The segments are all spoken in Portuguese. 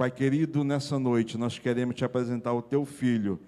Pai querido, nessa noite nós queremos te apresentar o teu filho,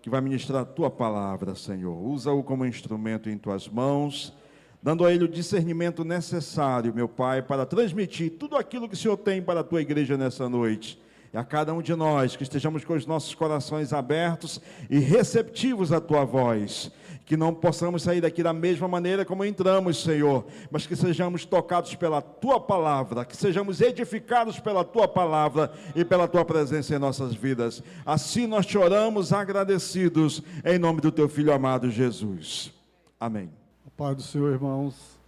que vai ministrar a tua palavra, Senhor. Usa-o como instrumento em tuas mãos, dando a ele o discernimento necessário, meu Pai, para transmitir tudo aquilo que o Senhor tem para a tua igreja nessa noite. E a cada um de nós que estejamos com os nossos corações abertos e receptivos à tua voz, que não possamos sair daqui da mesma maneira como entramos, Senhor, mas que sejamos tocados pela tua palavra, que sejamos edificados pela tua palavra e pela tua presença em nossas vidas. Assim nós te oramos agradecidos, em nome do teu Filho amado Jesus. Amém. A paz do Senhor, irmãos.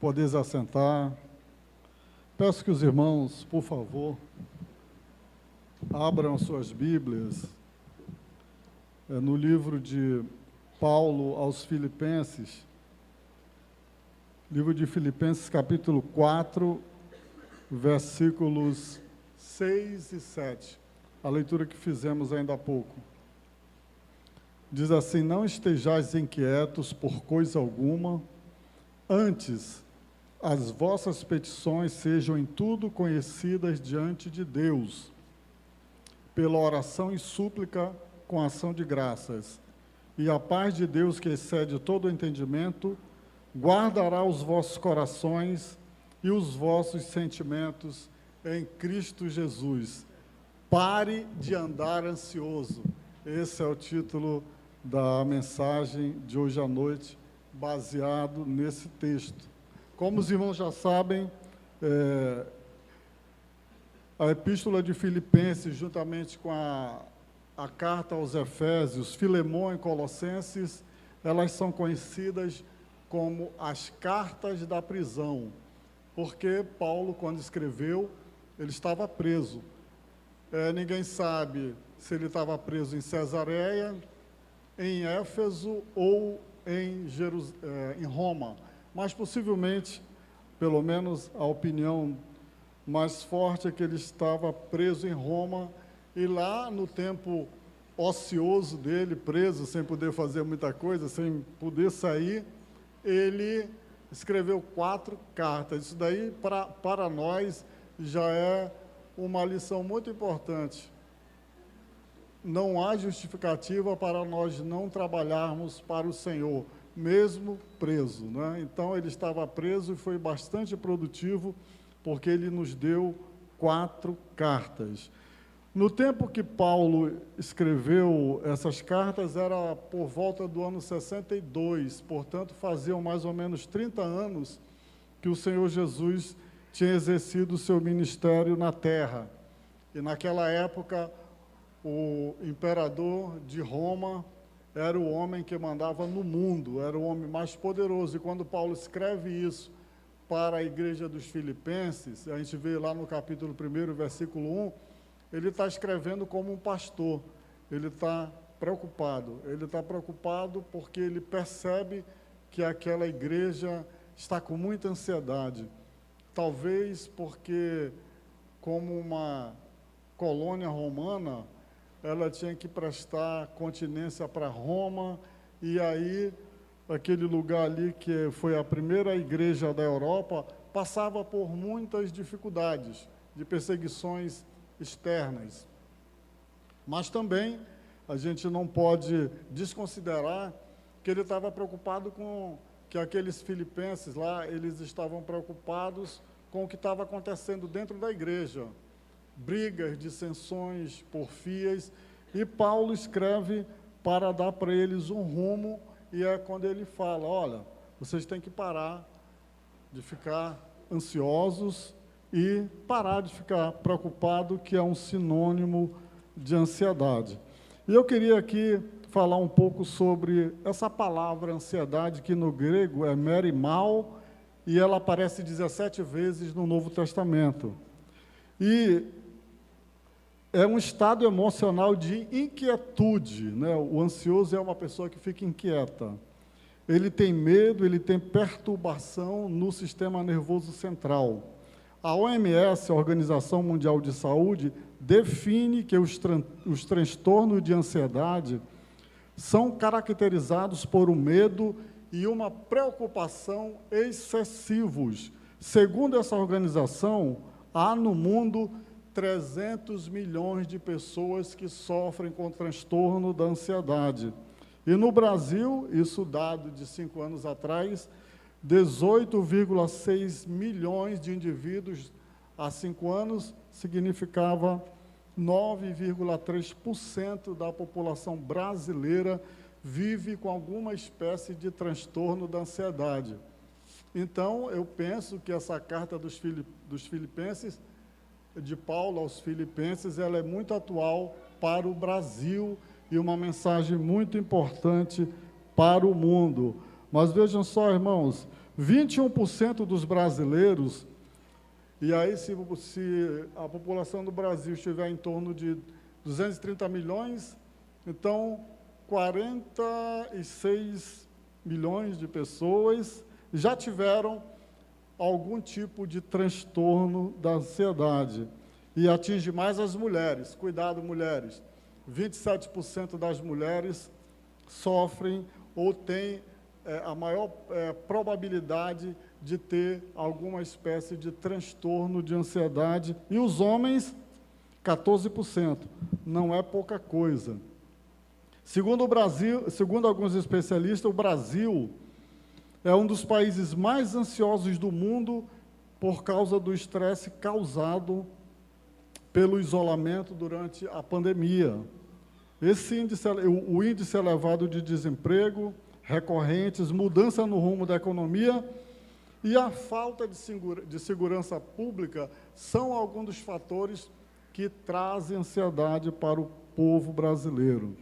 Podeis assentar. Peço que os irmãos, por favor, abram suas Bíblias no livro de Paulo aos Filipenses, livro de Filipenses, capítulo 4, versículos 6 e 7, a leitura que fizemos ainda há pouco. Diz assim: não estejais inquietos por coisa alguma, antes as vossas petições sejam em tudo conhecidas diante de Deus, pela oração e súplica com ação de graças. E a paz de Deus, que excede todo o entendimento, guardará os vossos corações e os vossos sentimentos em Cristo Jesus. Pare de andar ansioso. Esse é o título da mensagem de hoje à noite, baseado nesse texto. Como os irmãos já sabem, a Epístola de Filipenses, juntamente com a carta aos Efésios, Filemão e Colossenses, elas são conhecidas como as cartas da prisão, porque Paulo, quando escreveu, ele estava preso. Ninguém sabe se ele estava preso em Cesareia, em Éfeso ou em Roma, mas possivelmente, pelo menos a opinião mais forte é que ele estava preso em Roma, e lá no tempo ocioso dele, preso, sem poder fazer muita coisa, sem poder sair, ele escreveu 4 cartas. Isso daí, para nós, já é uma lição muito importante. Não há justificativa para nós não trabalharmos para o Senhor, mesmo preso, né? Então, ele estava preso e foi bastante produtivo, porque ele nos deu 4 cartas. No tempo que Paulo escreveu essas cartas, era por volta do ano 62, portanto, faziam mais ou menos 30 anos que o Senhor Jesus tinha exercido o seu ministério na terra. E naquela época, o imperador de Roma era o homem que mandava no mundo, era o homem mais poderoso. E quando Paulo escreve isso para a igreja dos Filipenses, a gente vê lá no capítulo 1, versículo 1, ele está escrevendo como um pastor, ele está preocupado porque ele percebe que aquela igreja está com muita ansiedade, talvez porque, como uma colônia romana, ela tinha que prestar continência para Roma, e aí aquele lugar ali, que foi a primeira igreja da Europa, passava por muitas dificuldades, de perseguições externas. Mas também a gente não pode desconsiderar que ele estava preocupado com que aqueles filipenses lá, eles estavam preocupados com o que estava acontecendo dentro da igreja, brigas, dissensões, porfias, e Paulo escreve para dar para eles um rumo, e é quando ele fala: olha, vocês têm que parar de ficar ansiosos e parar de ficar preocupado, que é um sinônimo de ansiedade. E eu queria aqui falar um pouco sobre essa palavra ansiedade, que no grego é merimao, e ela aparece 17 vezes no Novo Testamento. E é um estado emocional de inquietude, né? O ansioso é uma pessoa que fica inquieta. Ele tem medo, ele tem perturbação no sistema nervoso central. A OMS, a Organização Mundial de Saúde, define que os transtornos de ansiedade são caracterizados por um medo e uma preocupação excessivos. Segundo essa organização, há no mundo 300 milhões de pessoas que sofrem com transtorno da ansiedade. E no Brasil, isso dado de 5 anos atrás, 18,6 milhões de indivíduos há 5 anos significava 9,3% da população brasileira vive com alguma espécie de transtorno da ansiedade. Então, eu penso que essa carta dos Filipenses, de Paulo aos Filipenses, ela é muito atual para o Brasil e uma mensagem muito importante para o mundo. Mas vejam só, irmãos, 21% dos brasileiros, e aí se a população do Brasil estiver em torno de 230 milhões, então 46 milhões de pessoas já tiveram algum tipo de transtorno da ansiedade. E atinge mais as mulheres. Cuidado, mulheres. 27% das mulheres sofrem ou têm a maior probabilidade de ter alguma espécie de transtorno de ansiedade. E os homens, 14%. Não é pouca coisa. Segundo alguns especialistas, o Brasil é um dos países mais ansiosos do mundo por causa do estresse causado pelo isolamento durante a pandemia. O índice elevado de desemprego, recorrentes, mudança no rumo da economia e a falta de segurança pública são alguns dos fatores que trazem ansiedade para o povo brasileiro.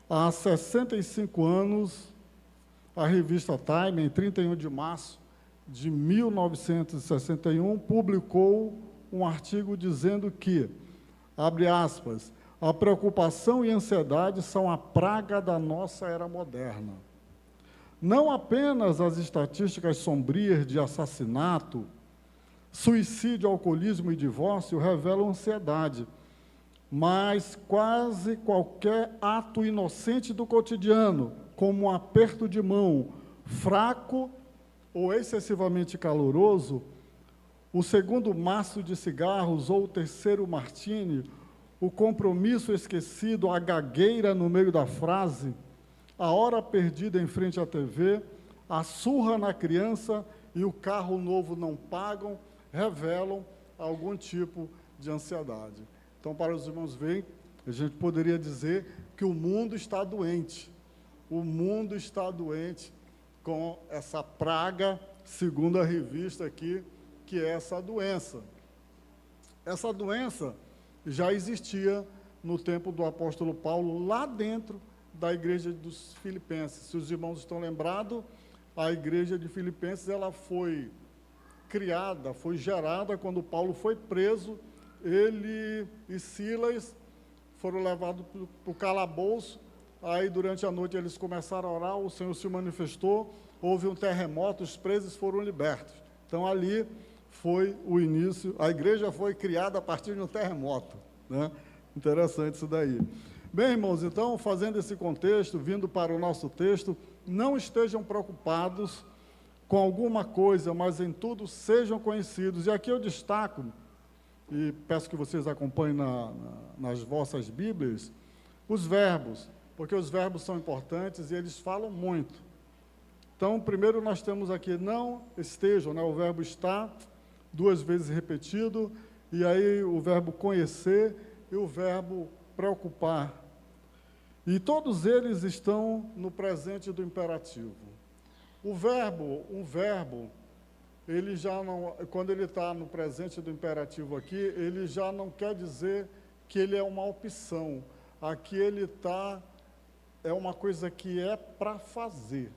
Há 65 anos, a revista Time, em 31 de março de 1961, publicou um artigo dizendo que, abre aspas, a preocupação e ansiedade são a praga da nossa era moderna. Não apenas as estatísticas sombrias de assassinato, suicídio, alcoolismo e divórcio revelam ansiedade, mas quase qualquer ato inocente do cotidiano, como um aperto de mão fraco ou excessivamente caloroso, o segundo maço de cigarros ou o terceiro martini, o compromisso esquecido, a gagueira no meio da frase, a hora perdida em frente à TV, a surra na criança e o carro novo não pagam, revelam algum tipo de ansiedade. Então, para os irmãos verem, a gente poderia dizer que o mundo está doente. O mundo está doente com essa praga, segundo a revista aqui, que é essa doença. Essa doença já existia no tempo do apóstolo Paulo, lá dentro da igreja dos Filipenses. Se os irmãos estão lembrados, a igreja de Filipenses ela foi criada, foi gerada quando Paulo foi preso. Ele e Silas foram levados para o calabouço. Aí, durante a noite, eles começaram a orar, o Senhor se manifestou, houve um terremoto, os presos foram libertos. Então, ali foi o início, a igreja foi criada a partir de um terremoto, né? Interessante isso daí. Bem, irmãos, então, fazendo esse contexto, vindo para o nosso texto, não estejam preocupados com alguma coisa, mas em tudo sejam conhecidos. E aqui eu destaco, e peço que vocês acompanhem nas vossas Bíblias, os verbos, porque os verbos são importantes e eles falam muito. Então, primeiro nós temos aqui, não estejam, né? O verbo está, 2 vezes repetido, e aí o verbo conhecer e o verbo preocupar. E todos eles estão no presente do imperativo. Um verbo, ele já não, quando ele está no presente do imperativo aqui, ele já não quer dizer que ele é uma opção. Aqui ele está, é uma coisa que é para fazer,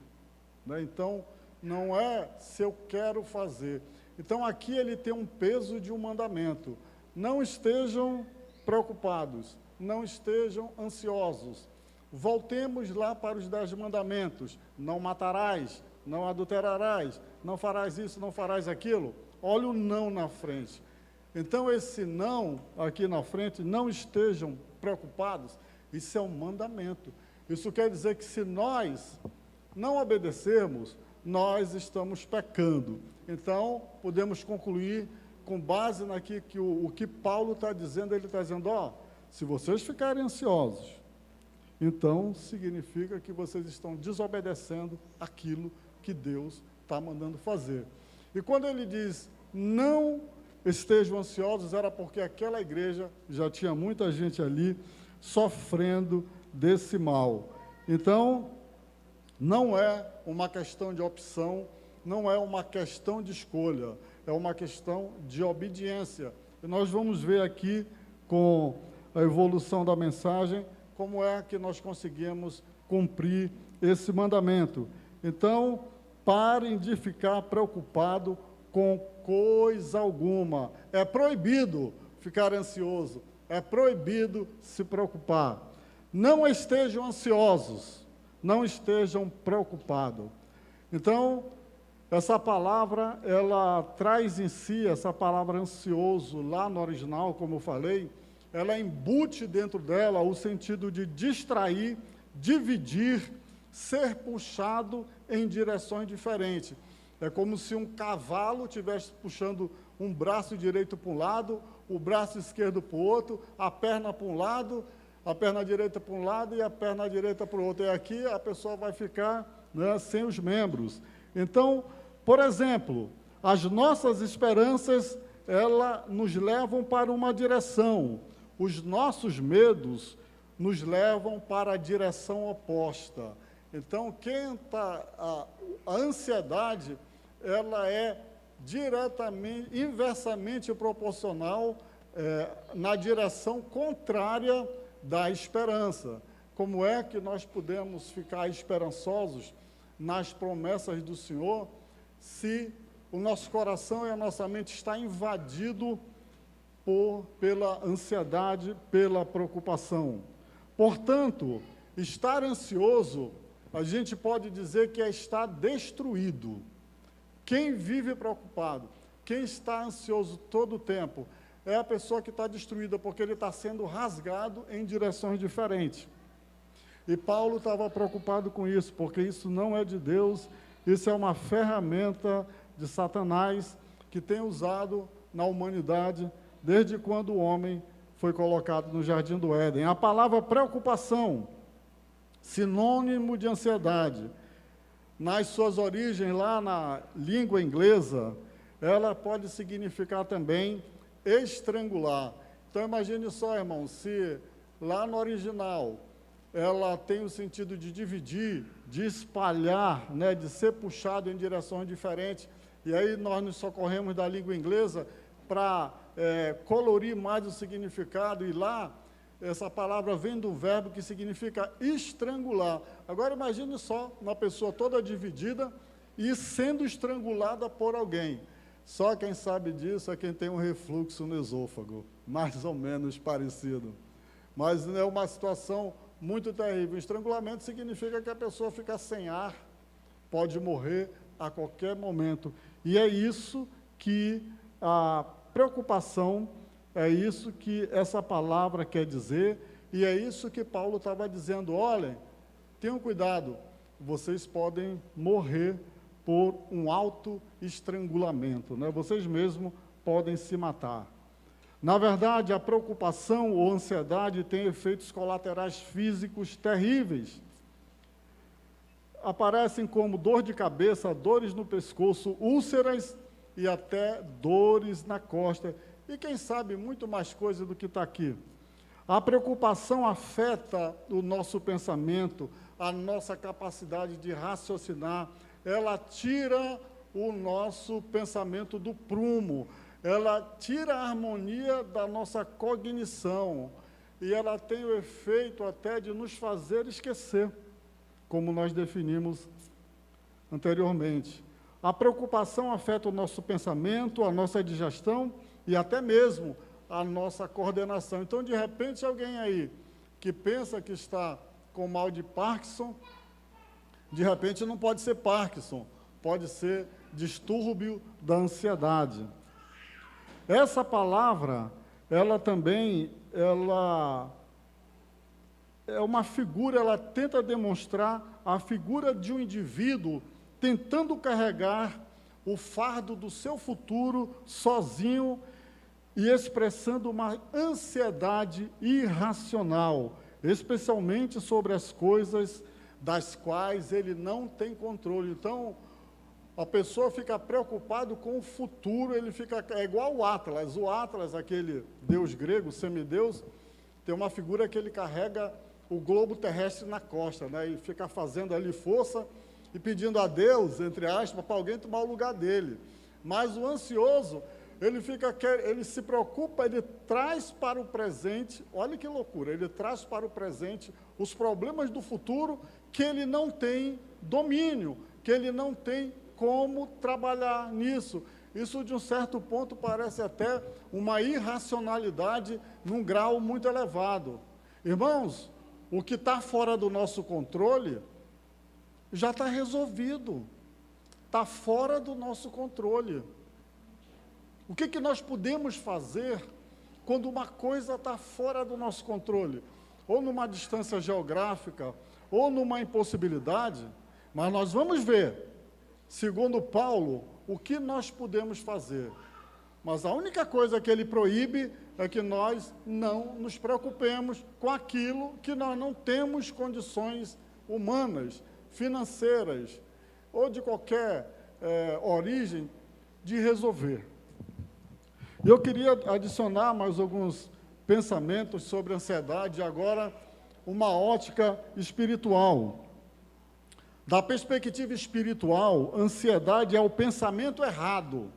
né? Então, não é se eu quero fazer. Então, aqui ele tem um peso de um mandamento. Não estejam preocupados, não estejam ansiosos. Voltemos lá para os 10 mandamentos. Não matarás, não adulterarás, não farás isso, não farás aquilo. Olha o não na frente. Então, esse não aqui na frente, não estejam preocupados, isso é um mandamento. Isso quer dizer que se nós não obedecermos, nós estamos pecando. Então, podemos concluir com base naquilo que o que Paulo está dizendo, ele está dizendo, se vocês ficarem ansiosos, então significa que vocês estão desobedecendo aquilo que Deus está mandando fazer. E quando ele diz, não estejam ansiosos, era porque aquela igreja já tinha muita gente ali sofrendo desse mal. Então, não é uma questão de opção, não é uma questão de escolha, é uma questão de obediência. E nós vamos ver aqui, com a evolução da mensagem, como é que nós conseguimos cumprir esse mandamento. Então, parem de ficar preocupados com coisa alguma. É proibido ficar ansioso, é proibido se preocupar. Não estejam ansiosos, não estejam preocupados. Então, essa palavra, ela traz em si, essa palavra ansioso, lá no original, como eu falei, ela embute dentro dela o sentido de distrair, dividir, ser puxado em direções diferentes. É como se um cavalo estivesse puxando um braço direito para um lado, o braço esquerdo para o outro, a perna para um lado, a perna direita para um lado e a perna direita para o outro. E aqui a pessoa vai ficar, né, sem os membros. Então, por exemplo, as nossas esperanças, elas nos levam para uma direção. Os nossos medos nos levam para a direção oposta. Então, a ansiedade, ela é diretamente, inversamente proporcional na direção contrária da esperança. Como é que nós podemos ficar esperançosos nas promessas do Senhor se o nosso coração e a nossa mente está invadido pela ansiedade, pela preocupação? Portanto, estar ansioso, a gente pode dizer que é estar destruído. Quem vive preocupado, quem está ansioso todo o tempo, é a pessoa que está destruída, porque ele está sendo rasgado em direções diferentes. E Paulo estava preocupado com isso, porque isso não é de Deus, isso é uma ferramenta de Satanás que tem usado na humanidade desde quando o homem foi colocado no Jardim do Éden. A palavra preocupação, sinônimo de ansiedade, nas suas origens lá na língua inglesa, ela pode significar também estrangular. Então, imagine só, irmão, se lá no original ela tem o sentido de dividir, de espalhar, né, de ser puxado em direções diferentes, e aí nós nos socorremos da língua inglesa para colorir mais o significado, e lá essa palavra vem do verbo que significa estrangular. Agora imagine só uma pessoa toda dividida e sendo estrangulada por alguém. Só quem sabe disso é quem tem um refluxo no esôfago, mais ou menos parecido. Mas é uma situação muito terrível. Estrangulamento significa que a pessoa fica sem ar, pode morrer a qualquer momento. E é isso que a preocupação, é isso que essa palavra quer dizer, e é isso que Paulo estava dizendo. Olhem, tenham cuidado, vocês podem morrer por um autoestrangulamento, né? Vocês mesmos podem se matar. Na verdade, a preocupação ou ansiedade tem efeitos colaterais físicos terríveis. Aparecem como dor de cabeça, dores no pescoço, úlceras e até dores na costa. E quem sabe muito mais coisa do que está aqui. A preocupação afeta o nosso pensamento, a nossa capacidade de raciocinar. Ela tira o nosso pensamento do prumo, ela tira a harmonia da nossa cognição, e ela tem o efeito até de nos fazer esquecer, como nós definimos anteriormente. A preocupação afeta o nosso pensamento, a nossa digestão e até mesmo a nossa coordenação. Então, de repente, alguém aí que pensa que está com mal de Parkinson, de repente não pode ser Parkinson, pode ser distúrbio da ansiedade. Essa palavra, ela também, ela é uma figura, ela tenta demonstrar a figura de um indivíduo tentando carregar o fardo do seu futuro sozinho e expressando uma ansiedade irracional, especialmente sobre as coisas das quais ele não tem controle. Então, a pessoa fica preocupada com o futuro, é igual o Atlas, aquele deus grego, semideus, tem uma figura que ele carrega o globo terrestre na costa, né? E fica fazendo ali força e pedindo a Deus, entre aspas, para alguém tomar o lugar dele. Mas o ansioso, ele se preocupa, ele traz para o presente, olha que loucura, ele traz para o presente os problemas do futuro que ele não tem domínio, que ele não tem como trabalhar nisso. Isso, de um certo ponto, parece até uma irracionalidade num grau muito elevado. Irmãos, o que está fora do nosso controle já está resolvido, está fora do nosso controle. O que nós podemos fazer quando uma coisa está fora do nosso controle? Ou numa distância geográfica, ou numa impossibilidade, mas nós vamos ver, segundo Paulo, o que nós podemos fazer. Mas a única coisa que ele proíbe é que nós não nos preocupemos com aquilo que nós não temos condições humanas, financeiras, ou de qualquer origem, de resolver. Eu queria adicionar mais alguns pensamentos sobre ansiedade, agora uma ótica espiritual. Da perspectiva espiritual, ansiedade é o pensamento errado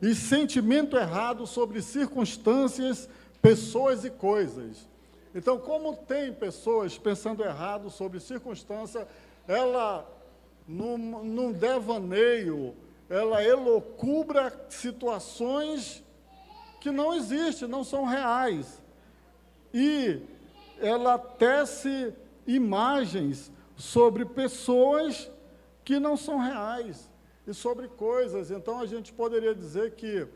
e sentimento errado sobre circunstâncias, pessoas e coisas. Então, como tem pessoas pensando errado sobre circunstância, ela, num devaneio, ela elocubra situações que não existem, não são reais. E ela tece imagens sobre pessoas que não são reais e sobre coisas. Então, a gente poderia dizer que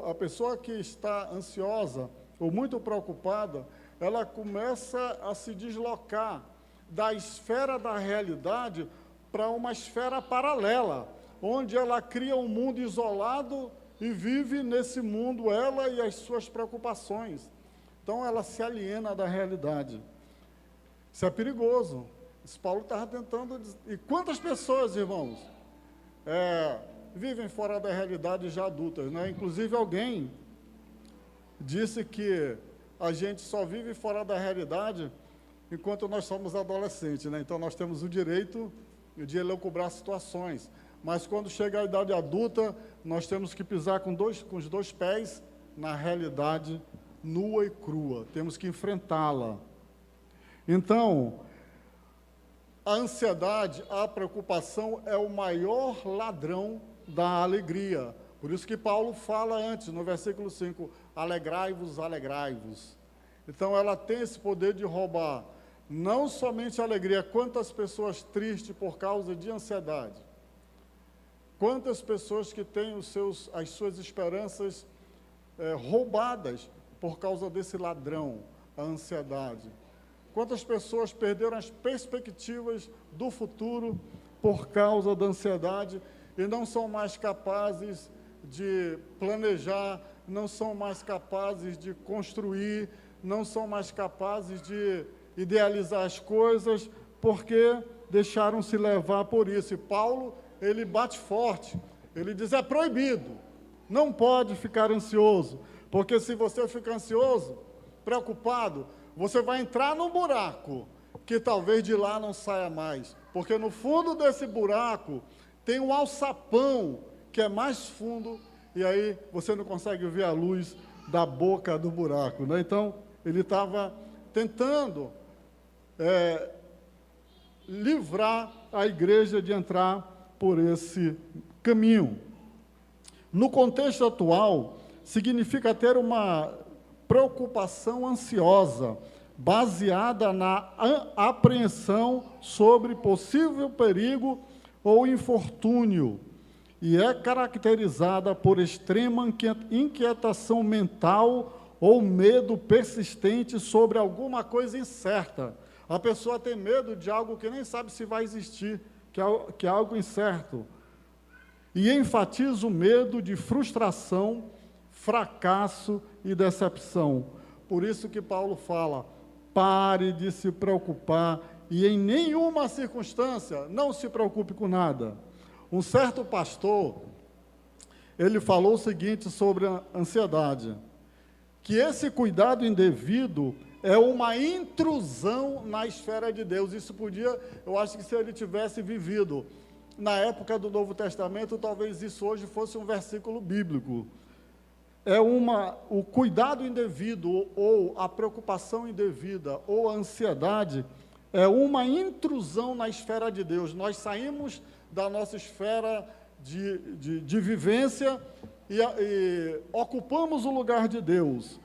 a pessoa que está ansiosa ou muito preocupada, ela começa a se deslocar da esfera da realidade para uma esfera paralela, onde ela cria um mundo isolado e vive nesse mundo, ela e as suas preocupações. Então, ela se aliena da realidade. Isso é perigoso. Isso Paulo estava tentando dizer. E quantas pessoas, irmãos, vivem fora da realidade já adultas, né? Inclusive, alguém disse que a gente só vive fora da realidade enquanto nós somos adolescentes, né? Então, nós temos o direito de elucubrar situações. Mas, quando chega a idade adulta, nós temos que pisar com os dois pés na realidade nua e crua. Temos que enfrentá-la. Então, a ansiedade, a preocupação é o maior ladrão da alegria. Por isso que Paulo fala antes, no versículo 5, alegrai-vos, alegrai-vos. Então, ela tem esse poder de roubar não somente a alegria. Quantas pessoas tristes por causa de ansiedade? Quantas pessoas que têm as suas esperanças roubadas por causa desse ladrão, a ansiedade? Quantas pessoas perderam as perspectivas do futuro por causa da ansiedade e não são mais capazes de planejar, não são mais capazes de construir, não são mais capazes de idealizar as coisas, porque deixaram-se levar por isso. E Paulo, ele bate forte, ele diz, é proibido, não pode ficar ansioso, porque se você ficar ansioso, preocupado, você vai entrar num buraco que talvez de lá não saia mais, porque no fundo desse buraco tem um alçapão que é mais fundo, e aí você não consegue ver a luz da boca do buraco, né? Então, ele estava tentando livrar a igreja de entrar por esse caminho. No contexto atual, significa ter uma preocupação ansiosa, baseada na apreensão sobre possível perigo ou infortúnio, e é caracterizada por extrema inquietação mental ou medo persistente sobre alguma coisa incerta. A pessoa tem medo de algo que nem sabe se vai existir, que é algo incerto. e enfatiza o medo de frustração, fracasso e decepção. Por isso que Paulo fala: pare de se preocupar e em nenhuma circunstância não se preocupe com nada. Um certo pastor, ele falou o seguinte sobre a ansiedade, que esse cuidado indevido é uma intrusão na esfera de Deus. Isso podia, eu acho que se ele tivesse vivido na época do Novo Testamento, talvez isso hoje fosse um versículo bíblico. O cuidado indevido, ou a preocupação indevida, ou a ansiedade, é uma intrusão na esfera de Deus. Nós saímos da nossa esfera de vivência e ocupamos o lugar de Deus.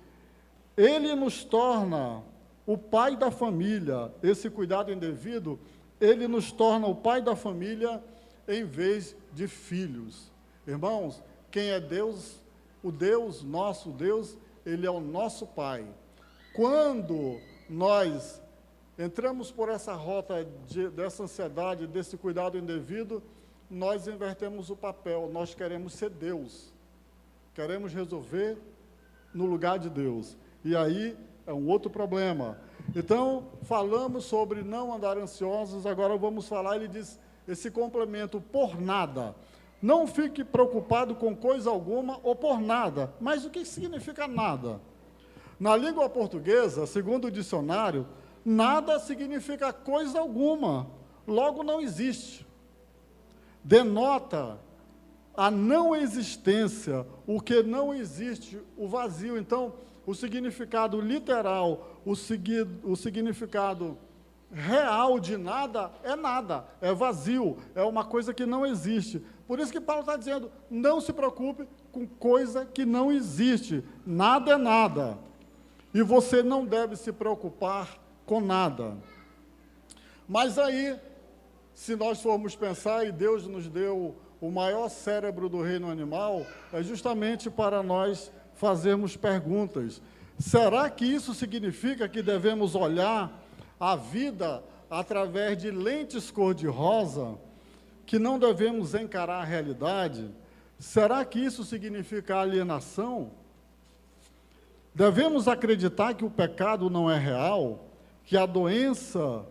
Ele nos torna o pai da família. Esse cuidado indevido, ele nos torna o pai da família em vez de filhos. Irmãos, quem é Deus? O Deus, nosso Deus, ele é o nosso Pai. Quando nós entramos por essa rota dessa ansiedade, desse cuidado indevido, nós invertemos o papel, nós queremos ser Deus. Queremos resolver no lugar de Deus. E aí é um outro problema. Então, falamos sobre não andar ansiosos, agora vamos falar, ele diz, esse complemento, por nada. Não fique preocupado com coisa alguma ou por nada. Mas o que significa nada? Na língua portuguesa, segundo o dicionário, nada significa coisa alguma, logo não existe. Denota a não existência, o que não existe, o vazio. Então, o significado literal, o significado real de nada, é vazio, é uma coisa que não existe. Por isso que Paulo está dizendo, não se preocupe com coisa que não existe, nada é nada. E você não deve se preocupar com nada. Mas aí, se nós formos pensar, e Deus nos deu o maior cérebro do reino animal, é justamente para nós fazermos perguntas. Será que isso significa que devemos olhar a vida através de lentes cor-de-rosa, que não devemos encarar a realidade? Será que isso significa alienação? Devemos acreditar que o pecado não é real, que a doença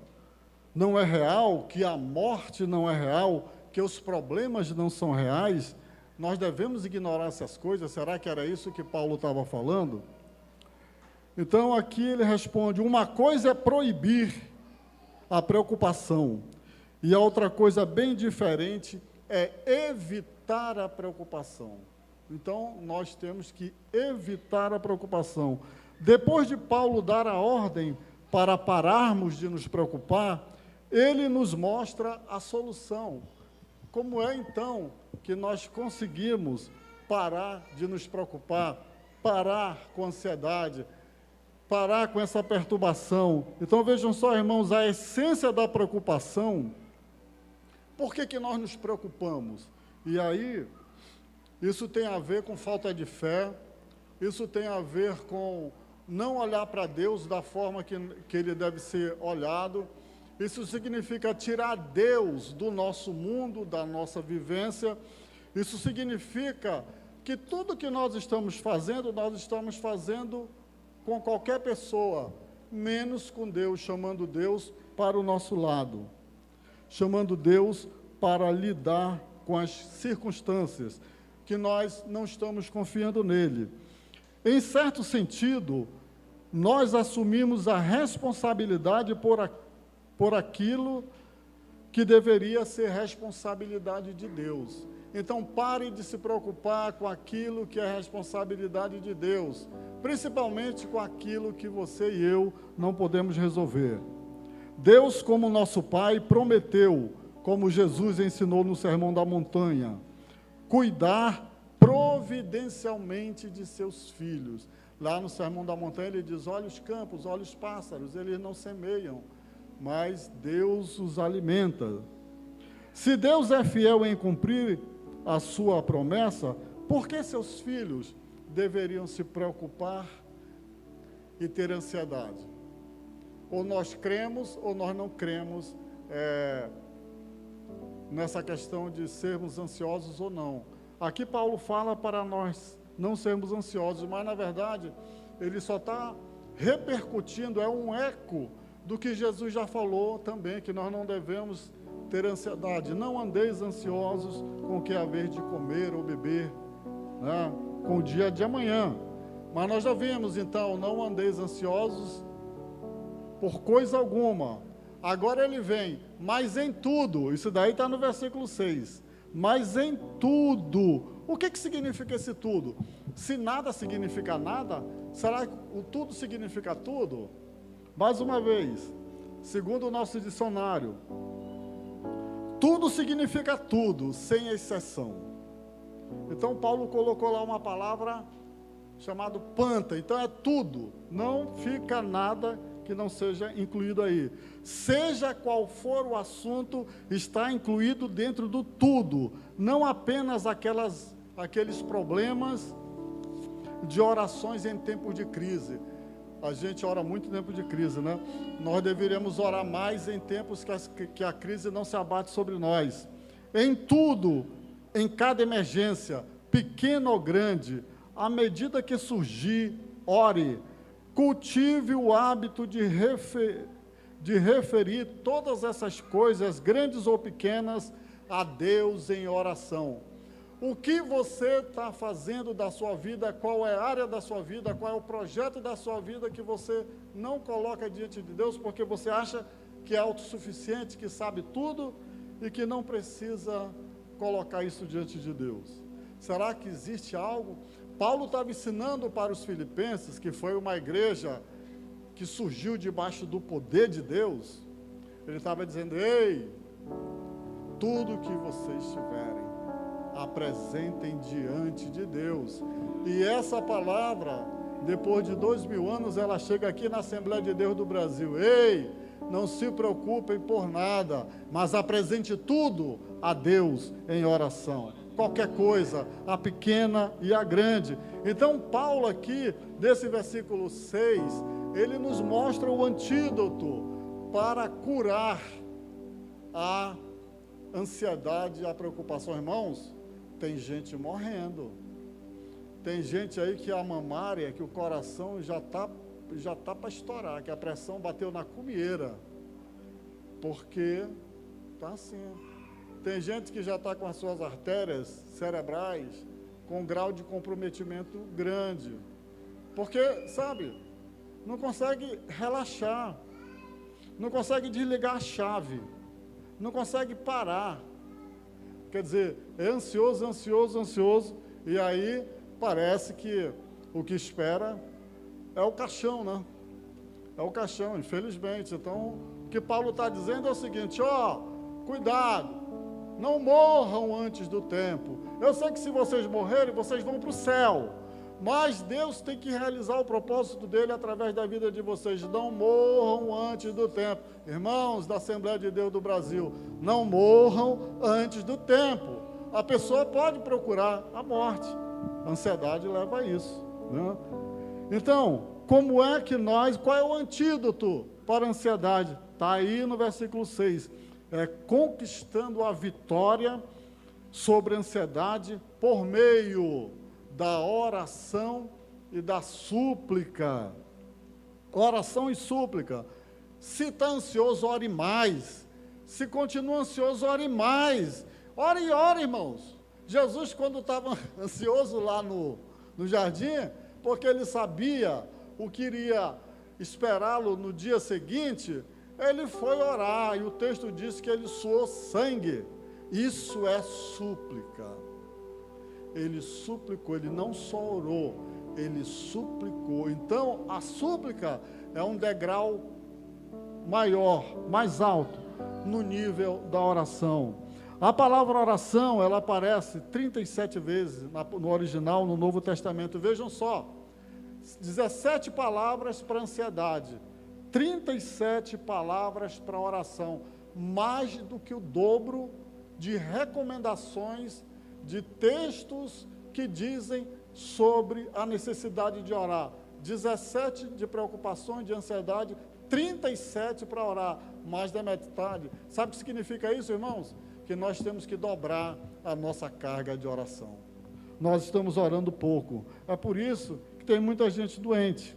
não é real, que a morte não é real, que os problemas não são reais? Nós devemos ignorar essas coisas? Será que era isso que Paulo estava falando? Então, aqui ele responde, uma coisa é proibir a preocupação, e a outra coisa bem diferente é evitar a preocupação. Então, nós temos que evitar a preocupação. Depois de Paulo dar a ordem para pararmos de nos preocupar, ele nos mostra a solução. Como é, então, que nós conseguimos parar de nos preocupar, parar com a ansiedade, parar com essa perturbação? Então, vejam só, irmãos, a essência da preocupação. Por que nós nos preocupamos? E aí, isso tem a ver com falta de fé, isso tem a ver com não olhar para Deus da forma que Ele deve ser olhado. Isso significa tirar Deus do nosso mundo, da nossa vivência. Isso significa que tudo que nós estamos fazendo com qualquer pessoa, menos com Deus, chamando Deus para o nosso lado, chamando Deus para lidar com as circunstâncias, que nós não estamos confiando nele. Em certo sentido, nós assumimos a responsabilidade por aquilo que deveria ser responsabilidade de Deus. Então, pare de se preocupar com aquilo que é responsabilidade de Deus, principalmente com aquilo que você e eu não podemos resolver. Deus, como nosso Pai, prometeu, como Jesus ensinou no Sermão da Montanha, cuidar providencialmente de seus filhos. Lá no Sermão da Montanha ele diz, olha os campos, olha os pássaros, eles não semeiam, mas Deus os alimenta. Se Deus é fiel em cumprir a sua promessa, por que seus filhos deveriam se preocupar e ter ansiedade? Ou nós cremos ou nós não cremos nessa questão de sermos ansiosos ou não. Aqui Paulo fala para nós não sermos ansiosos, mas na verdade ele só está repercutindo, é um eco do que Jesus já falou também, que nós não devemos ter ansiedade. Não andeis ansiosos com o que haver de comer ou beber, né, com o dia de amanhã. Mas nós já vimos, então, não andeis ansiosos por coisa alguma. Agora ele vem, mas em tudo, isso daí está no versículo 6, mas em tudo. O que significa esse tudo? Se nada significa nada, será que o tudo significa tudo? Mais uma vez, segundo o nosso dicionário, tudo significa tudo, sem exceção. Então Paulo colocou lá uma palavra chamada panta, então é tudo, não fica nada que não seja incluído aí. Seja qual for o assunto, está incluído dentro do tudo, não apenas aqueles problemas de orações em tempos de crise. A gente ora muito em tempo de crise, né? Nós deveríamos orar mais em tempos que a crise não se abate sobre nós. Em tudo, em cada emergência, pequena ou grande, à medida que surgir, ore. Cultive o hábito de referir todas essas coisas, grandes ou pequenas, a Deus em oração. O que você está fazendo da sua vida, qual é a área da sua vida, qual é o projeto da sua vida que você não coloca diante de Deus, porque você acha que é autossuficiente, que sabe tudo e que não precisa colocar isso diante de Deus. Será que existe algo? Paulo estava ensinando para os filipenses, que foi uma igreja que surgiu debaixo do poder de Deus. Ele estava dizendo: ei, tudo que vocês tiverem, apresentem diante de Deus. E essa palavra, depois de 2000 anos, ela chega aqui na Assembleia de Deus do Brasil. Ei, não se preocupem por nada, mas apresente tudo a Deus em oração. Qualquer coisa, a pequena e a grande. Então, Paulo aqui, desse versículo 6, ele nos mostra o antídoto para curar a ansiedade e a preocupação. Irmãos, tem gente morrendo. Tem gente aí que a mamária, que o coração já tá para estourar, que a pressão bateu na cumieira, porque está assim. Tem gente que já está com as suas artérias cerebrais com um grau de comprometimento grande, porque, sabe, não consegue relaxar, não consegue desligar a chave, não consegue parar. Quer dizer, é ansioso, ansioso, ansioso, e aí parece que o que espera é o caixão, né? É o caixão, infelizmente. Então, o que Paulo está dizendo é o seguinte: cuidado, não morram antes do tempo. Eu sei que se vocês morrerem, vocês vão para o céu, mas Deus tem que realizar o propósito dele através da vida de vocês. Não morram antes do tempo. Irmãos da Assembleia de Deus do Brasil, não morram antes do tempo. A pessoa pode procurar a morte. A ansiedade leva a isso, né? Então, qual é o antídoto para a ansiedade? Está aí no versículo 6. É conquistando a vitória sobre a ansiedade por meio da oração e da súplica. Oração e súplica. Se está ansioso, ore mais. Se continua ansioso, ore mais. Ore e ore, irmãos. Jesus, quando estava ansioso lá no jardim, porque ele sabia o que iria esperá-lo no dia seguinte, ele foi orar, e o texto diz que ele suou sangue. Isso é súplica. Ele suplicou, ele não só orou, ele suplicou. Então, a súplica é um degrau maior, mais alto, no nível da oração. A palavra oração, ela aparece 37 vezes no original, no Novo Testamento. Vejam só, 17 palavras para ansiedade, 37 palavras para oração, mais do que o dobro de recomendações, de textos que dizem sobre a necessidade de orar. 17 de preocupações, de ansiedade, 37 para orar, mais da metade. Sabe o que significa isso, irmãos? que nós temos que dobrar a nossa carga de oração. Nós estamos orando pouco. É por isso que tem muita gente doente.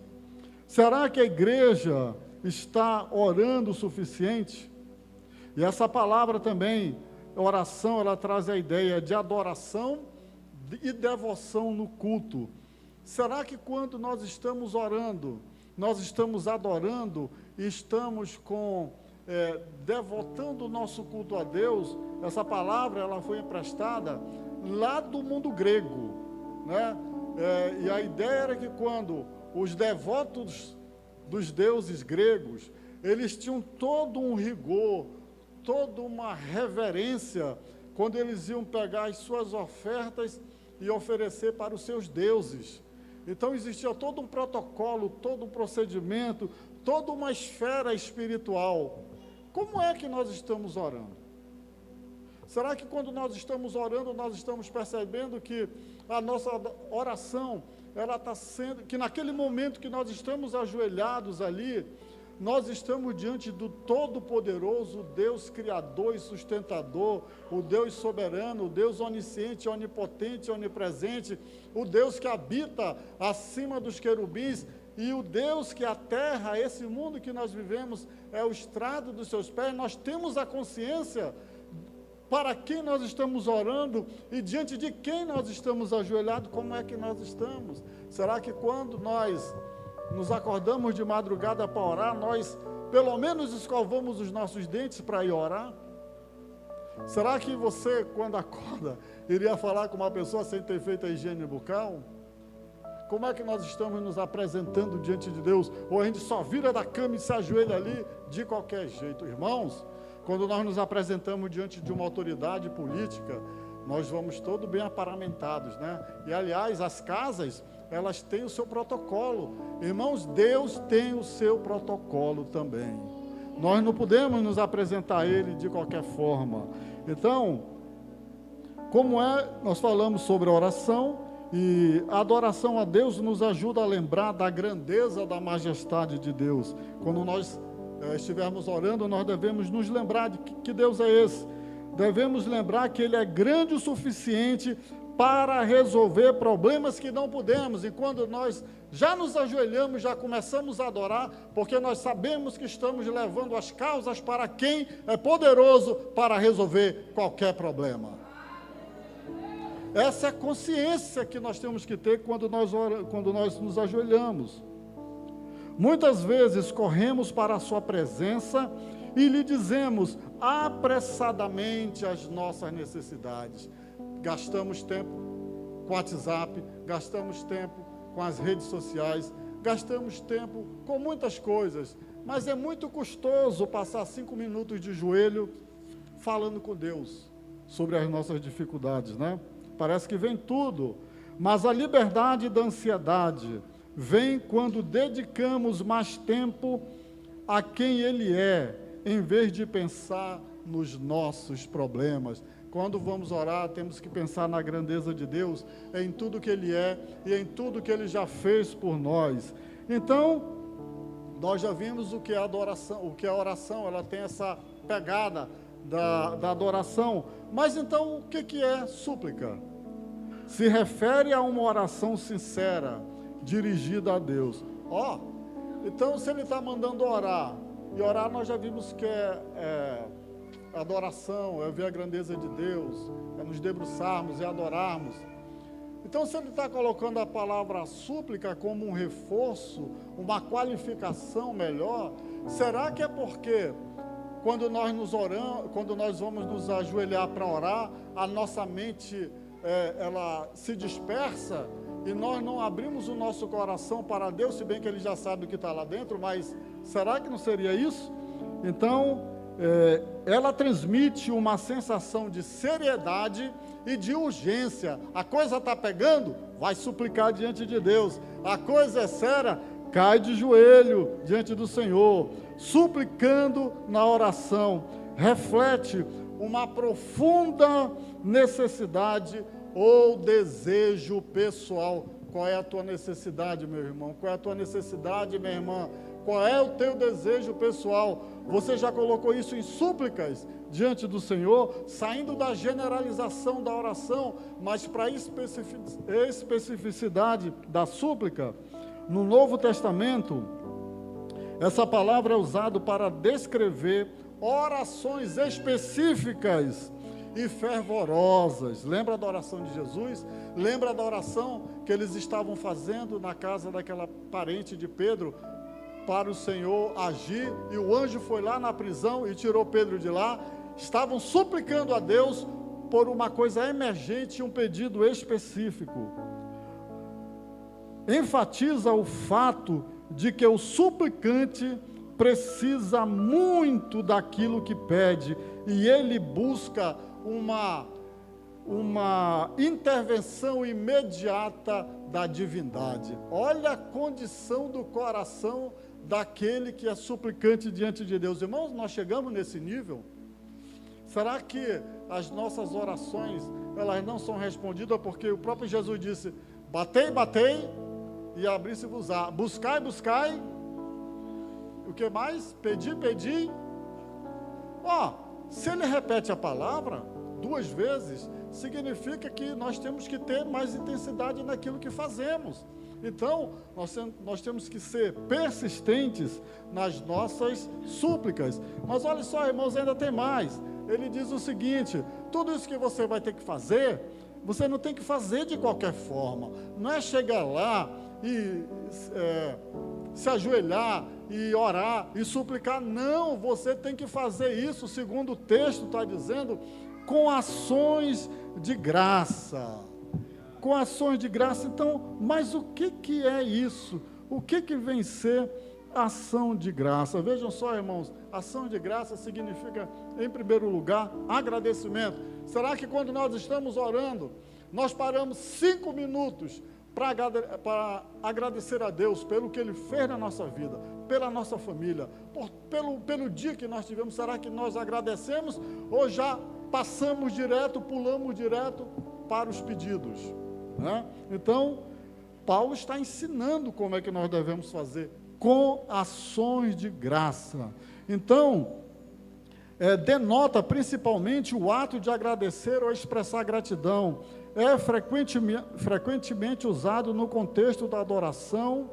Será que a igreja está orando o suficiente? E essa palavra também, oração, ela traz a ideia de adoração e devoção no culto. Será que quando nós estamos orando, nós estamos adorando e estamos devotando o nosso culto a Deus? Essa palavra, ela foi emprestada lá do mundo grego, né? E a ideia era que quando os devotos dos deuses gregos, eles tinham todo um rigor, toda uma reverência, quando eles iam pegar as suas ofertas e oferecer para os seus deuses. Então existia todo um protocolo, todo um procedimento, toda uma esfera espiritual. Como é que nós estamos orando? Será que quando nós estamos orando, nós estamos percebendo que a nossa oração, ela está sendo, que naquele momento que nós estamos ajoelhados ali, nós estamos diante do Todo-Poderoso, Deus Criador e Sustentador, o Deus Soberano, o Deus Onisciente, Onipotente, Onipresente, o Deus que habita acima dos querubins, e o Deus que a terra, esse mundo que nós vivemos, é o estrado dos seus pés. Nós temos a consciência para quem nós estamos orando e diante de quem nós estamos ajoelhados, como é que nós estamos? Será que quando nós nos acordamos de madrugada para orar, nós pelo menos escovamos os nossos dentes para ir orar? Será que você, quando acorda, iria falar com uma pessoa sem ter feito a higiene bucal? Como é que nós estamos nos apresentando diante de Deus? Ou a gente só vira da cama e se ajoelha ali de qualquer jeito? Irmãos, quando nós nos apresentamos diante de uma autoridade política, nós vamos todos bem aparamentados, né? E, aliás, as casas, elas têm o seu protocolo. Irmãos, Deus tem o seu protocolo também. Nós não podemos nos apresentar a Ele de qualquer forma. Então, nós falamos sobre a oração, e a adoração a Deus nos ajuda a lembrar da grandeza, da majestade de Deus. Quando nós estivermos orando, nós devemos nos lembrar de que Deus é esse. Devemos lembrar que Ele é grande o suficiente para resolver problemas que não podemos. E quando nós já nos ajoelhamos, já começamos a adorar, porque nós sabemos que estamos levando as causas para quem é poderoso para resolver qualquer problema. Essa é a consciência que nós temos que ter quando nós nos ajoelhamos. Muitas vezes corremos para a sua presença e lhe dizemos apressadamente as nossas necessidades. Gastamos tempo com o WhatsApp, gastamos tempo com as redes sociais, gastamos tempo com muitas coisas, mas é muito custoso passar 5 minutos de joelho falando com Deus sobre as nossas dificuldades, né? Parece que vem tudo, mas a liberdade da ansiedade vem quando dedicamos mais tempo a quem Ele é, em vez de pensar nos nossos problemas. Quando vamos orar, temos que pensar na grandeza de Deus, em tudo que Ele é e em tudo que Ele já fez por nós. Então, nós já vimos o que é a adoração, o que é a oração, ela tem essa pegada da adoração. Mas então, o que é súplica? Se refere a uma oração sincera, dirigida a Deus. Então, se Ele está mandando orar, e orar nós já vimos que é adoração, é ver a grandeza de Deus, é nos debruçarmos, é adorarmos. Então, se Ele está colocando a palavra súplica como um reforço, uma qualificação melhor, será que é porque quando nós vamos nos ajoelhar para orar, a nossa mente ela se dispersa e nós não abrimos o nosso coração para Deus, se bem que Ele já sabe o que está lá dentro, mas será que não seria isso? Então, ela transmite uma sensação de seriedade e de urgência. A coisa está pegando, vai suplicar diante de Deus. A coisa é séria, cai de joelho diante do Senhor, suplicando na oração. Reflete uma profunda necessidade ou desejo pessoal. Qual é a tua necessidade, meu irmão? Qual é a tua necessidade, minha irmã? Qual é o teu desejo pessoal? Você já colocou isso em súplicas diante do Senhor, saindo da generalização da oração, mas para a especificidade da súplica? No Novo Testamento, essa palavra é usada para descrever orações específicas e fervorosas. Lembra da oração de Jesus? Lembra da oração que eles estavam fazendo na casa daquela parente de Pedro, para o Senhor agir, e o anjo foi lá na prisão e tirou Pedro de lá? Estavam suplicando a Deus por uma coisa emergente, um pedido específico. Enfatiza o fato de que o suplicante precisa muito daquilo que pede, e ele busca uma intervenção imediata da divindade. Olha a condição do coração daquele que é suplicante diante de Deus. Irmãos, nós chegamos nesse nível? Será que as nossas orações, elas não são respondidas porque o próprio Jesus disse: batei, batei, e abri-se-vos-á, buscai, buscai, o que mais? Pedi, pedi. Se ele repete a palavra 2 vezes, significa que nós temos que ter mais intensidade naquilo que fazemos. Então, nós temos que ser persistentes nas nossas súplicas. Mas olha só, irmãos, ainda tem mais. Ele diz o seguinte: tudo isso que você vai ter que fazer, você não tem que fazer de qualquer forma. Não é chegar lá e se ajoelhar e orar e suplicar. Não, você tem que fazer isso, segundo o texto está dizendo, com ações de graça. Com ações de graça. Então, mas o que é isso? O que vem ser ação de graça? Vejam só, irmãos, ação de graça significa, em primeiro lugar, agradecimento. Será que quando nós estamos orando, nós paramos 5 minutos para agradecer a Deus pelo que Ele fez na nossa vida, pela nossa família, pelo dia que nós tivemos? Será que nós agradecemos ou já passamos direto, pulamos direto para os pedidos, né? Então, Paulo está ensinando como é que nós devemos fazer, com ações de graça. Então, denota principalmente o ato de agradecer ou expressar gratidão. É frequentemente usado no contexto da adoração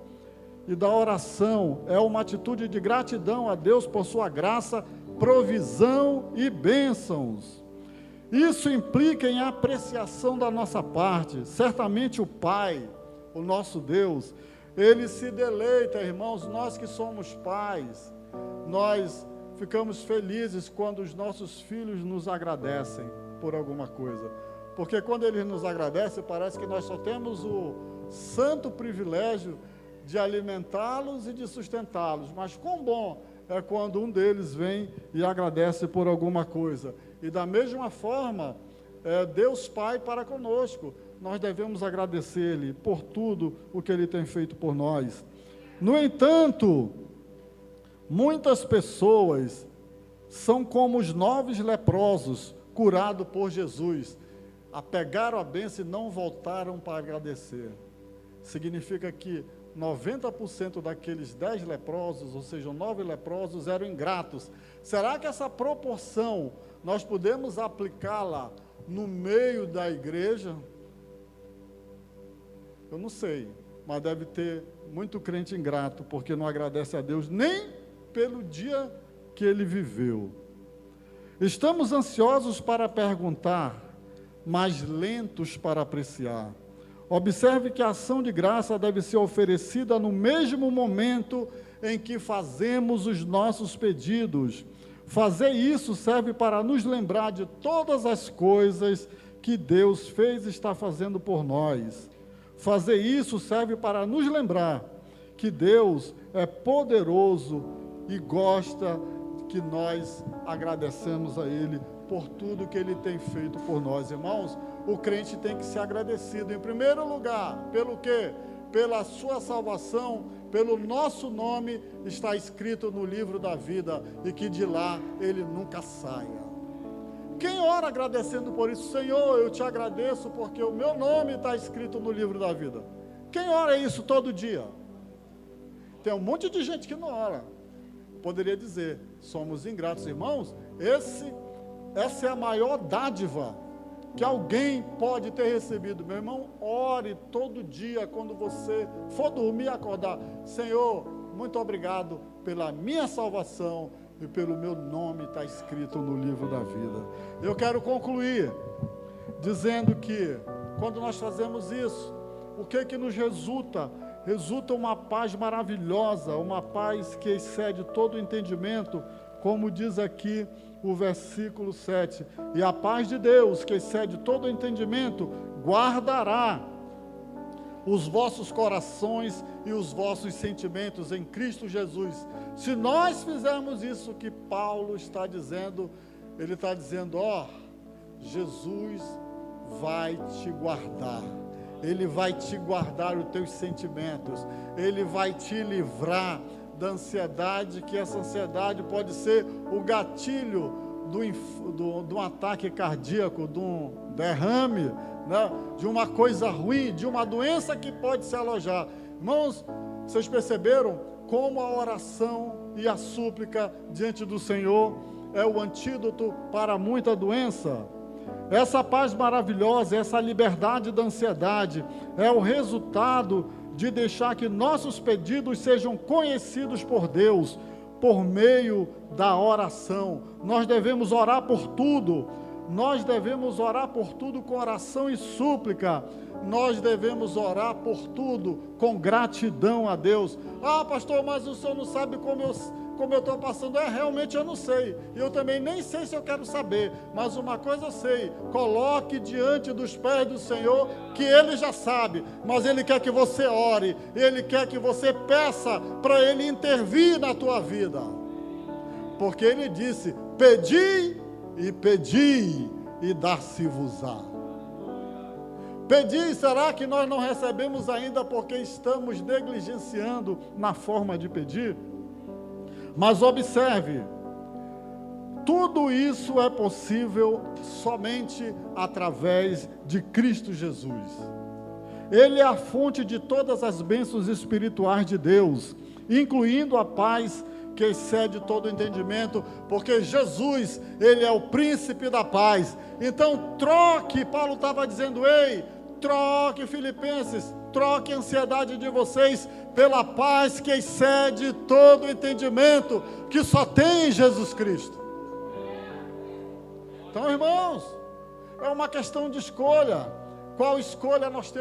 e da oração. É uma atitude de gratidão a Deus por sua graça, provisão e bênçãos. Isso implica em apreciação da nossa parte. Certamente o Pai, o nosso Deus, Ele se deleita, irmãos, nós que somos pais, nós ficamos felizes quando os nossos filhos nos agradecem por alguma coisa. Porque quando eles nos agradecem, parece que nós só temos o santo privilégio de alimentá-los e de sustentá-los. Mas quão bom é quando um deles vem e agradece por alguma coisa. E da mesma forma, Deus Pai para conosco, nós devemos agradecer-lhe por tudo o que Ele tem feito por nós. No entanto, muitas pessoas são como os 9 leprosos curados por Jesus. Pegaram a bênção e não voltaram para agradecer. Significa que 90% daqueles 10 leprosos, ou seja, 9 leprosos, eram ingratos. Será que essa proporção nós podemos aplicá-la no meio da igreja? Eu não sei, mas deve ter muito crente ingrato, porque não agradece a Deus nem pelo dia que ele viveu. Estamos ansiosos para perguntar, mas lentos para apreciar. Observe que a ação de graça deve ser oferecida no mesmo momento em que fazemos os nossos pedidos. Fazer isso serve para nos lembrar de todas as coisas que Deus fez e está fazendo por nós. Fazer isso serve para nos lembrar que Deus é poderoso e gosta que nós agradecemos a Ele por tudo que Ele tem feito por nós. Irmãos, o crente tem que ser agradecido, em primeiro lugar, pelo quê? Pela sua salvação, pelo nosso nome está escrito no livro da vida, e que de lá ele nunca saia. Quem ora agradecendo por isso? Senhor, eu te agradeço porque o meu nome está escrito no livro da vida. Quem ora isso todo dia? Tem um monte de gente que não ora. poderia dizer, somos ingratos. Irmãos, essa é a maior dádiva que alguém pode ter recebido. Meu irmão, ore todo dia, quando você for dormir e acordar. Senhor, muito obrigado pela minha salvação e pelo meu nome está escrito no livro da vida. Eu quero concluir dizendo que, quando nós fazemos isso, o que nos resulta? Resulta uma paz maravilhosa, uma paz que excede todo o entendimento, como diz aqui o versículo 7. E a paz de Deus, que excede todo o entendimento, guardará os vossos corações e os vossos sentimentos em Cristo Jesus. Se nós fizermos isso que Paulo está dizendo, ele está dizendo, Jesus vai te guardar. Ele vai te guardar os teus sentimentos. Ele vai te livrar da ansiedade, que essa ansiedade pode ser o gatilho do ataque cardíaco, de um derrame, né? De uma coisa ruim, de uma doença que pode se alojar. Irmãos, vocês perceberam como a oração e a súplica diante do Senhor é o antídoto para muita doença? Essa paz maravilhosa, essa liberdade da ansiedade, é o resultado de deixar que nossos pedidos sejam conhecidos por Deus, por meio da oração. Nós devemos orar por tudo. Nós devemos orar por tudo com oração e súplica. Nós devemos orar por tudo com gratidão a Deus. Pastor, mas o senhor não sabe como eu estou passando. Realmente eu não sei. Eu também nem sei se eu quero saber. Mas uma coisa eu sei. Coloque diante dos pés do Senhor, que Ele já sabe. Mas Ele quer que você ore. Ele quer que você peça para Ele intervir na tua vida. Porque Ele disse, pedi e pedi e dar-se-vos-á. Pedi, será que nós não recebemos ainda porque estamos negligenciando na forma de pedir? Mas observe, tudo isso é possível somente através de Cristo Jesus. Ele é a fonte de todas as bênçãos espirituais de Deus, incluindo a paz que excede todo entendimento, porque Jesus, Ele é o príncipe da paz. Então troque, Paulo estava dizendo, troque, Filipenses, troque a ansiedade de vocês pela paz que excede todo entendimento, que só tem em Jesus Cristo. Então, irmãos, é uma questão de escolha. Qual escolha nós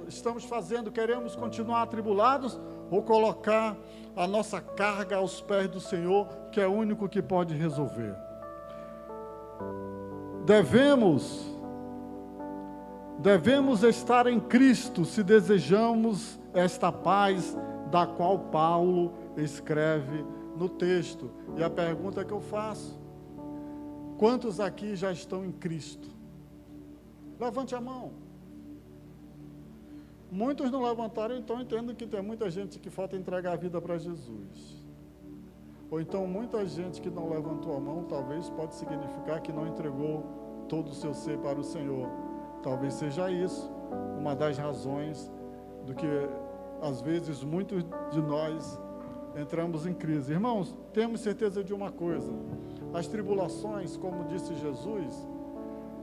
estamos fazendo? Queremos continuar atribulados ou colocar a nossa carga aos pés do Senhor, que é o único que pode resolver? Devemos estar em Cristo se desejamos esta paz da qual Paulo escreve no texto. E a pergunta que eu faço: quantos aqui já estão em Cristo? Levante a mão. Muitos não levantaram, então entendo que tem muita gente que falta entregar a vida para Jesus. Ou então muita gente que não levantou a mão, talvez pode significar que não entregou todo o seu ser para o Senhor. Talvez seja isso uma das razões do que às vezes muitos de nós entramos em crise. Irmãos, temos certeza de uma coisa: as tribulações, como disse Jesus,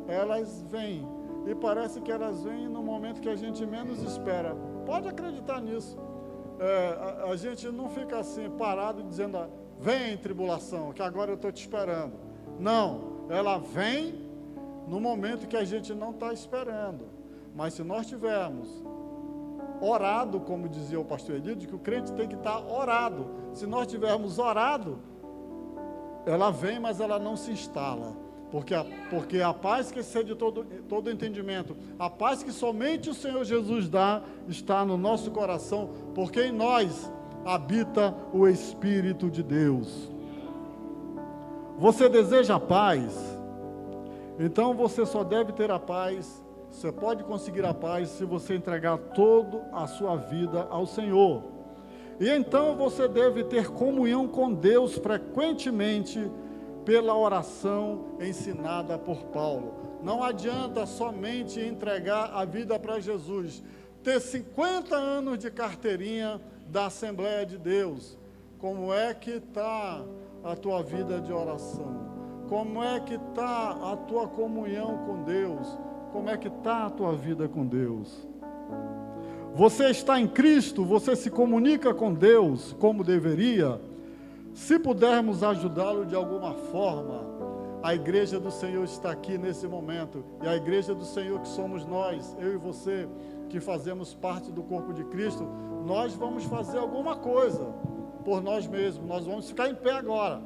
elas vêm, e parece que elas vêm no momento que a gente menos espera. Pode acreditar nisso. A gente não fica assim parado dizendo, vem tribulação, que agora eu estou te esperando. Não, ela vem no momento que a gente não está esperando. Mas se nós tivermos orado, como dizia o pastor Elidio, que o crente tem que estar orado. Se nós tivermos orado, ela vem, mas ela não se instala. Porque a paz que excede todo entendimento, a paz que somente o Senhor Jesus dá, está no nosso coração, porque em nós habita o Espírito de Deus. Você deseja a paz? Então você só deve ter a paz, você pode conseguir a paz se você entregar toda a sua vida ao Senhor. E então você deve ter comunhão com Deus frequentemente, pela oração ensinada por Paulo. Não adianta somente entregar a vida para Jesus, ter 50 anos de carteirinha da Assembleia de Deus, como é que está a tua vida de oração? Como é que está a tua comunhão com Deus? Como é que está a tua vida com Deus? Você está em Cristo? Você se comunica com Deus como deveria? Se pudermos ajudá-lo de alguma forma, a igreja do Senhor está aqui nesse momento. E a igreja do Senhor que somos nós, eu e você, que fazemos parte do corpo de Cristo, nós vamos fazer alguma coisa por nós mesmos. Nós vamos ficar em pé agora.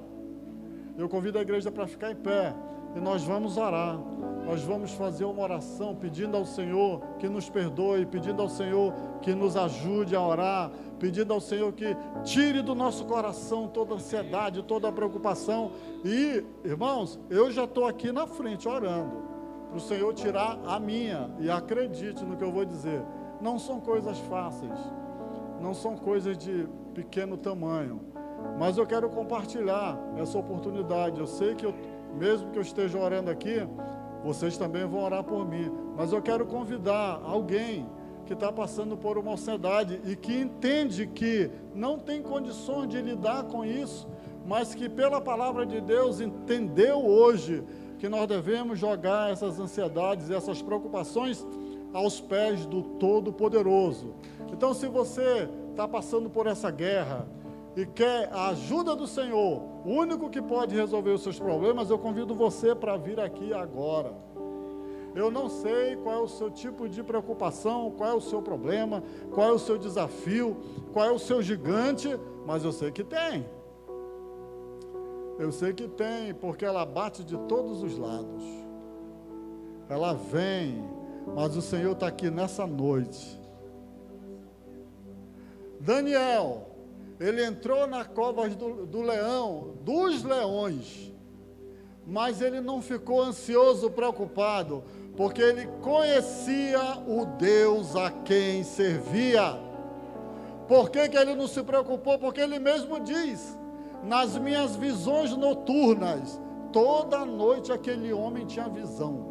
Eu convido a igreja para ficar em pé e nós vamos orar. Nós vamos fazer uma oração pedindo ao Senhor que nos perdoe, pedindo ao Senhor que nos ajude a orar, pedindo ao Senhor que tire do nosso coração toda ansiedade, toda preocupação. E, irmãos, eu já estou aqui na frente orando para o Senhor tirar a minha. E acredite no que eu vou dizer, não são coisas fáceis, não são coisas de pequeno tamanho, mas eu quero compartilhar essa oportunidade. Eu sei que mesmo que eu esteja orando aqui, vocês também vão orar por mim, mas eu quero convidar alguém que está passando por uma ansiedade e que entende que não tem condições de lidar com isso, mas que pela palavra de Deus entendeu hoje que nós devemos jogar essas ansiedades, essas preocupações aos pés do Todo-Poderoso. Então, se você está passando por essa guerra e quer a ajuda do Senhor, o único que pode resolver os seus problemas, eu convido você para vir aqui agora. Eu não sei qual é o seu tipo de preocupação, qual é o seu problema, qual é o seu desafio, qual é o seu gigante, mas eu sei que tem. Eu sei que tem, porque ela bate de todos os lados. Ela vem, mas o Senhor está aqui nessa noite. Daniel, ele entrou na cova do leão, dos leões, mas ele não ficou ansioso, preocupado, porque ele conhecia o Deus a quem servia. Por que ele não se preocupou? Porque ele mesmo diz: nas minhas visões noturnas, toda noite aquele homem tinha visão.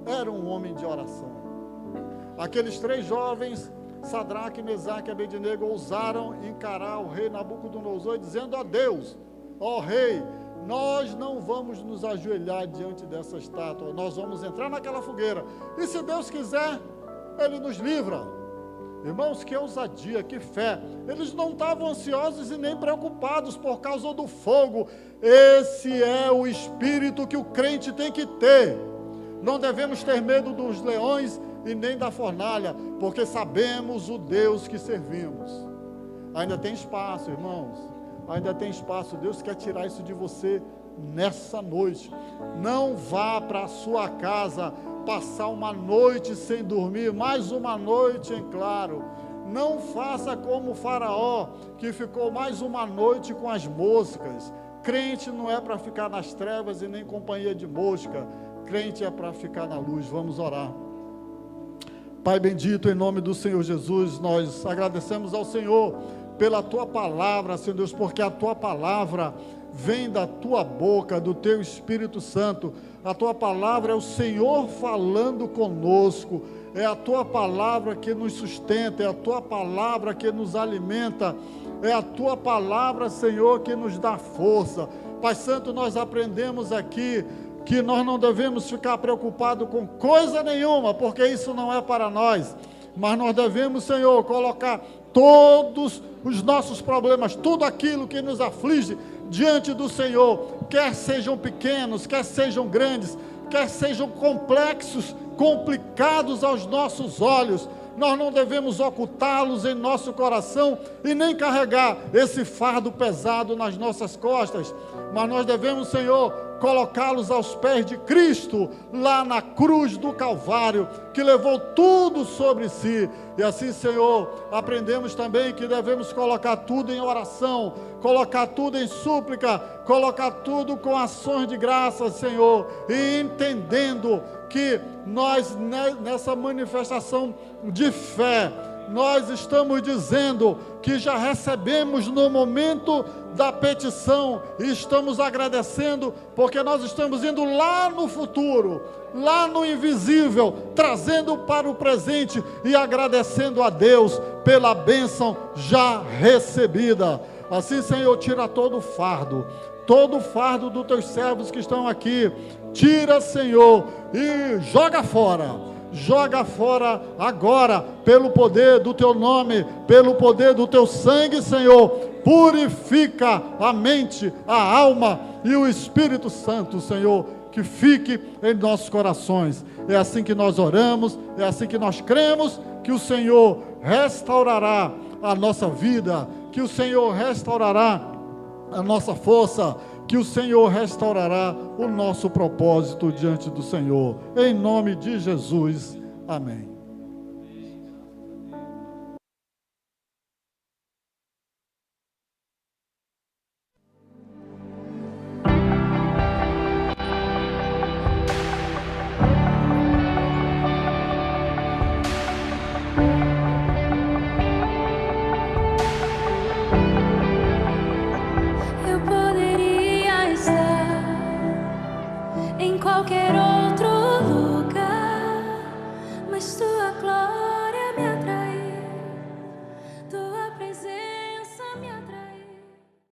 Era um homem de oração. Aqueles 3 jovens, Sadraque, Mesaque e Abednego, ousaram encarar o rei Nabucodonosor, dizendo a Deus: ó rei, nós não vamos nos ajoelhar diante dessa estátua, nós vamos entrar naquela fogueira, e se Deus quiser, Ele nos livra. Irmãos, que ousadia, que fé. Eles não estavam ansiosos e nem preocupados por causa do fogo. Esse é o espírito que o crente tem que ter. Não devemos ter medo dos leões e nem da fornalha, porque sabemos o Deus que servimos. Ainda tem espaço, irmãos, ainda tem espaço. Deus quer tirar isso de você nessa noite. Não vá para a sua casa passar uma noite sem dormir, mais uma noite em claro. Não faça como o Faraó, que ficou mais uma noite com as moscas. Crente não é para ficar nas trevas e nem companhia de mosca. Crente é para ficar na luz. Vamos orar. Pai bendito, em nome do Senhor Jesus, nós agradecemos ao Senhor pela Tua palavra, Senhor Deus, porque a Tua palavra vem da Tua boca, do Teu Espírito Santo. A Tua palavra é o Senhor falando conosco, é a Tua palavra que nos sustenta, é a Tua palavra que nos alimenta, é a Tua palavra, Senhor, que nos dá força. Pai Santo, nós aprendemos aqui que nós não devemos ficar preocupados com coisa nenhuma, porque isso não é para nós, mas nós devemos, Senhor, colocar todos os nossos problemas, tudo aquilo que nos aflige diante do Senhor, quer sejam pequenos, quer sejam grandes, quer sejam complexos, complicados aos nossos olhos. Nós não devemos ocultá-los em nosso coração e nem carregar esse fardo pesado nas nossas costas, mas nós devemos, Senhor, colocá-los aos pés de Cristo, lá na cruz do Calvário, que levou tudo sobre si. E assim, Senhor, aprendemos também que devemos colocar tudo em oração, colocar tudo em súplica, colocar tudo com ações de graça, Senhor, e entendendo que nós, nessa manifestação de fé, nós estamos dizendo que já recebemos no momento da petição e estamos agradecendo, porque nós estamos indo lá no futuro, lá no invisível, trazendo para o presente e agradecendo a Deus pela bênção já recebida. Assim, Senhor, tira todo o fardo dos teus servos que estão aqui. Tira, Senhor, e joga fora agora, pelo poder do teu nome, pelo poder do teu sangue, Senhor. Purifica a mente, a alma e o Espírito Santo, Senhor, que fique em nossos corações. É assim que nós oramos, é assim que nós cremos, que o Senhor restaurará a nossa vida, que o Senhor restaurará a nossa força, que o Senhor restaurará o nosso propósito diante do Senhor. Em nome de Jesus. Amém.